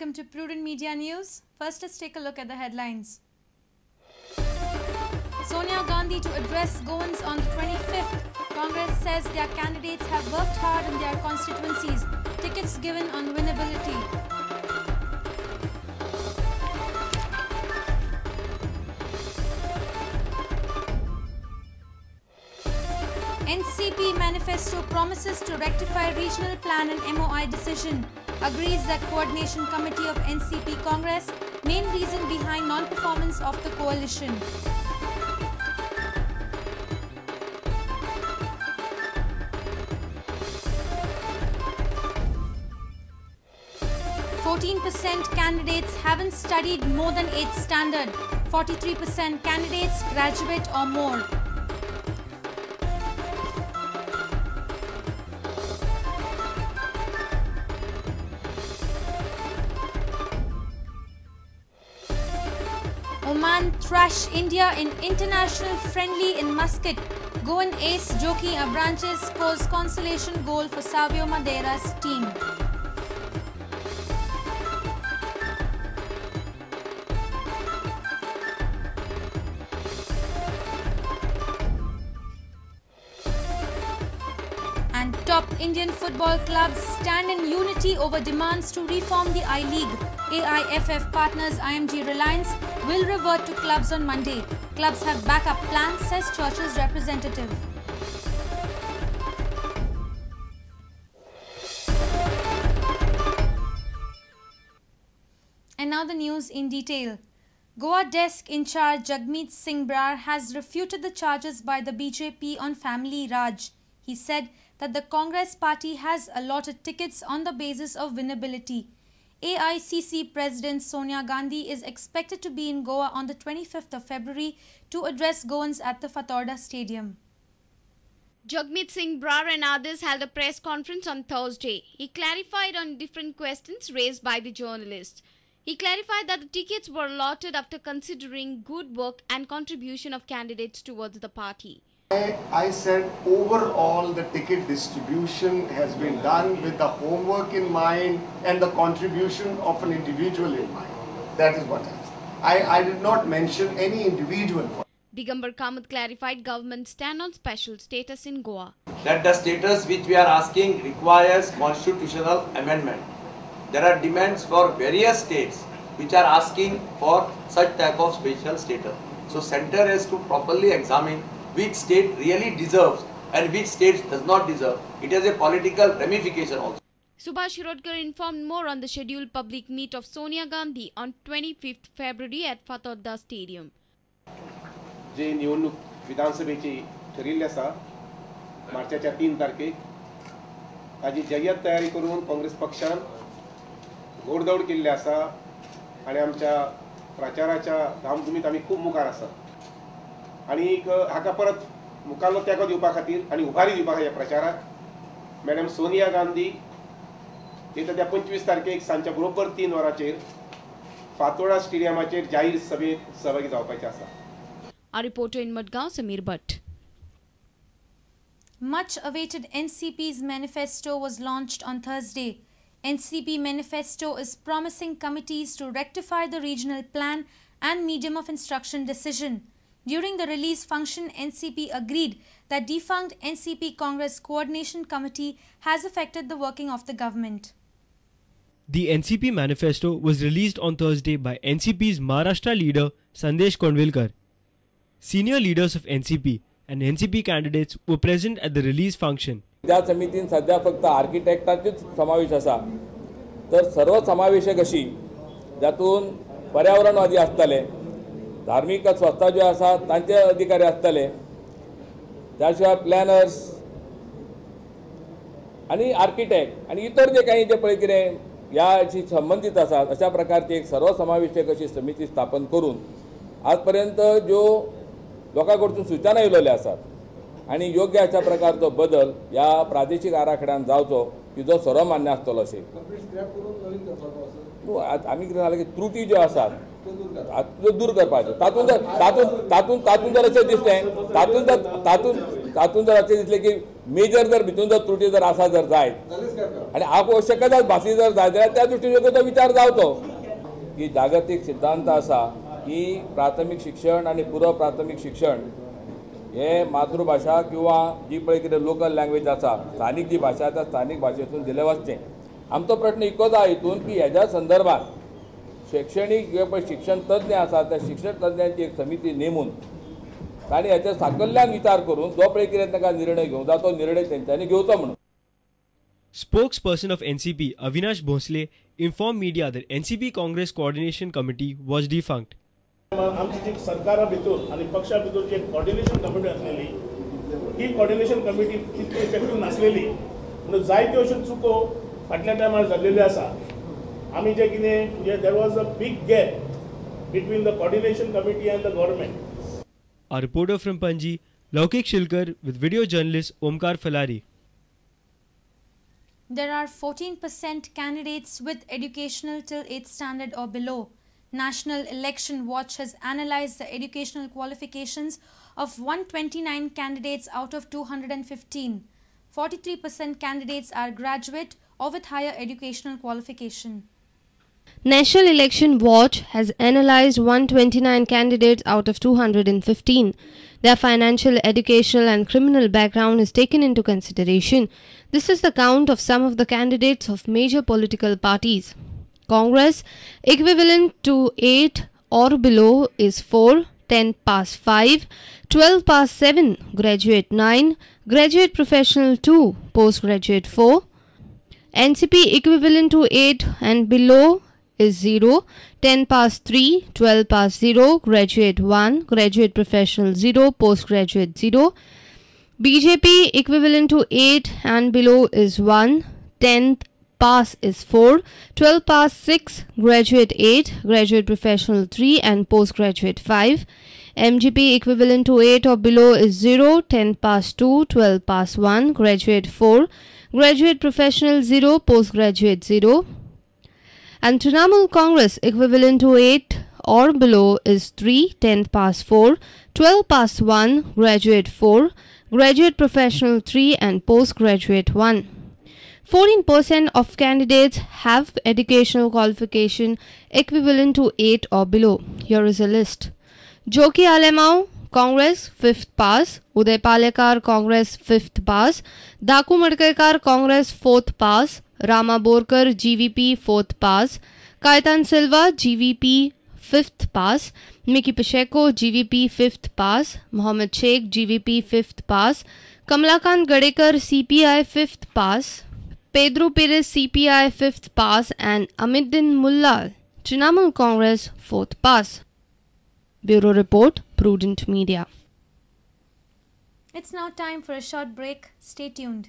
welcome to Prudent Media News. First, let's take a look at the headlines. Sonia Gandhi to address Goans on the 25th. Congress says their candidates have worked hard in their constituencies. Tickets given on winability. NCP manifesto promises to rectify regional plan and MOI decision. Agrees that coordination committee of NCP Congress main reason behind non-performance of the coalition. %, candidates haven't studied more than 8th standard. 43% candidates graduate or more. Oman thrash India in international friendly in Muscat. Goan ace Joki Abranches scores consolation goal for Savio Madeira's team. And top Indian football clubs stand in unity over demands to reform the I-League. AIFF partners IMG Reliance will revert to clubs on Monday. Clubs have backup plans, says Churchill's representative. And now the news in detail. Goa desk in charge Jagmeet Singh Brar has refuted the charges by the BJP on family Raj. He said that the Congress party has allotted tickets on the basis of winability. AICC President Sonia Gandhi is expected to be in Goa on the 25th of February to address Goans at the Fatorda Stadium. Jagmeet Singh Brar and others held a press conference on Thursday. He clarified on different questions raised by the journalists. He clarified that the tickets were allotted after considering good work and contribution of candidates towards the party. I said overall the ticket distribution has been done with the homework in mind and the contribution of an individual in mind. That is what I said. I did not mention any individual. Digambar Kamath clarified government's stand on special status in Goa. That the status which we are asking requires constitutional amendment. There are demands for various states which are asking for such type of special status. So center has to properly examine which state really deserves and which state does not deserve. It has a political ramification also. Subhash Shirodkar informed more on the scheduled public meet of Sonia Gandhi on 25th February at Fatorda Stadium. जे निवडणूक विधानसभेची ठरिल्ली आसा मार्चाच्या 3 तारखेक ताजी जय्यत तयारी करून काँग्रेस पक्षान घोडदौड केल्ली आसा आणि आमच्या प्रचाराच्या धामधुमीत आमी खूब मुखार आसा आणि हाका परत मुखारलो तेंको दिवपा खातीर आणि उभारी दिवपा ह्या प्रचाराक मॅडम सोनिया गांधी येता त्या 25 तारखेक सांजच्या बरोबर 3 वरांचेर फातोर्डा स्टेडियमाचेर जाहीर सभेत सहभागी जावपाचे आसा. A reporter in Madgaon, Samir Bhatt. Much awaited NCP's manifesto was launched on Thursday. NCP manifesto is promising committees to rectify the regional plan and medium of instruction decision. During the release function, NCP agreed that defunct NCP Congress Coordination Committee has affected the working of the government. The NCP manifesto was released on Thursday by NCP's Maharashtra leader Sandesh Konvilkar. Senior leaders of NCP and NCP candidates were present at the release function. त्या समितीन सध्या फक्त आर्किटेक्टाचोच समावेश आसा तर सर्व समावेशक अशी जातून पर्यावरणवादी आसतले धार्मिक संस्था ज्यो आसा तांचे अधिकारी आसतले त्या शिवाय प्लॅनर्स आणि आर्किटेक्ट आणि इतर जे काही जे पळय कितें याशी संबंधित आसात अशा प्रकारची एक सर्वसमावेशक अशी समिती स्थापन करून आजपर्यंत जो लोकांकडसून सूचना येयल्ल्यो आसात आणि योग्य अशा प्रकारचो बदल या प्रादेशिक आराखड्यान जावचो तिजो सर्वमान्य आसतलो अशें आमी कितें जालें की त्रुटी ज्यो आसात त्यो दूर करपाच्यो तातूंत जर अशें दिसलें तातूंत जर अशें दिसलें की मेजर जर भितून जर त्रुटी जर आसा जर जायत आनी आवश्यकताच भासी जर जाय जाल्यार त्या दृश्टीन योग्य तो विचार जावचो की जागतीक सिद्धांत आसा की प्राथमीक शिक्षण आनी पुरो प्राथमीक शिक्षण हे मातृभाषा किंवा जी पळय कितें लोकल लँग्वेज आसा स्थानीक जी भाशा त्या स्थानीक भाशेतून दिलें वचचें. आमचो प्रश्न इतकोच आसा हितून की हेज्या संदर्भात शैक्षणीक जे पळय शिक्षण तज्ञ आसा त्या शिक्षण तज्ञांची एक समिती नेमून तांणी हेच्या साकल्यान विचार करून जो पळय कितें तांकां निर्णय घेवंक जाय तो निर्णय तेंच्यांनी घेवचो म्हणून. Spokesperson of NCP Avinash Bhosle informed media that NCP Congress Coordination Committee was defunct. आमची जी सरकारा भितर आनी पक्षा भितर जी कोऑर्डिनेशन कमिटी आसलेली ही कोऑर्डिनेशन कमिटी तितकी इफेक्टीव नासलेली म्हणून जायत्यो अश्यो चुको फाटल्या टायमार जाल्लेल्यो आसा. आमी जे कितें म्हणजे there was a big gap between the coordination committee and the government. Our reporter from Panji, Laukik Shilkar, with video journalist Omkar Falari. There are 14% candidates with educational till 8th standard or below. National Election Watch has analyzed the educational qualifications of 129 candidates out of 215. 43% candidates are graduate or with higher educational qualification. National Election Watch has analyzed 129 candidates out of 215. Their financial, educational and criminal background is taken into consideration. This is the count of some of the candidates of major political parties. Congress, equivalent to 8 or below is 4, 10 past 5, 12 past 7, graduate 9, graduate professional 2, postgraduate 4. NCP equivalent to 8 and below is 0, 10 past 3, 12 past 0, graduate 1, graduate professional 0, postgraduate 0. BJP equivalent to 8 and below is 1, 10th pass is 4, 12 past 6, graduate 8, graduate professional 3 and postgraduate 5. MGP equivalent to 8 or below is 0, 10 past 2, 12 past 1, graduate 4, graduate professional 0, postgraduate 0. And Trinamool Congress equivalent to 8 or below is 3, 10 past 4, 12 past 1, graduate 4, graduate professional 3 and postgraduate 1. 14% of candidates have educational qualification equivalent to 8 or below. Here is a list. Joki Alemau, Congress 5th pass. Uday Palekar, Congress 5th pass. Daku Madkekar, Congress 4th pass. Rama Borkar, GVP 4th pass. Kaitan Silva, GVP 5th pass. Miki Pacheco, GVP 5th pass. Mohammed Sheikh, GVP 5th pass. Kamalakan Gadekar, CPI 5th pass. Pedro Perez, CPI 5th pass, and Amiddin Mullah, Trinamool Congress 4th pass. Bureau Report, Prudent Media. It's now time for a short break. Stay tuned.